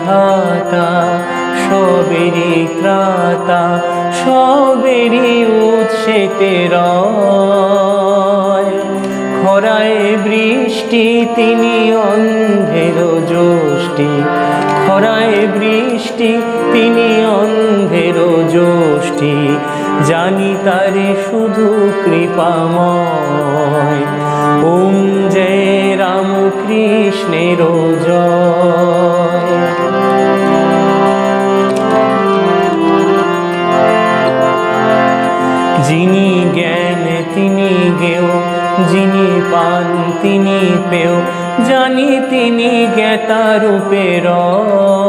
বিধাতা, সবেরই ত্রাতা, সবেরই উৎসেতে রয়। খরায় বৃষ্টি তিনি অন্ধের যষ্টি, খরায় বৃষ্টি তিনি অন্ধের যষ্টি, জানি তারে শুধু কৃপাময়। ওম জয় রামকৃষ্ণের জয়। যিনি জ্ঞান তিনি জ্ঞেয়, যিনি পান তিনি পেয়, জানি তিনি জ্ঞাতা রূপে রয়।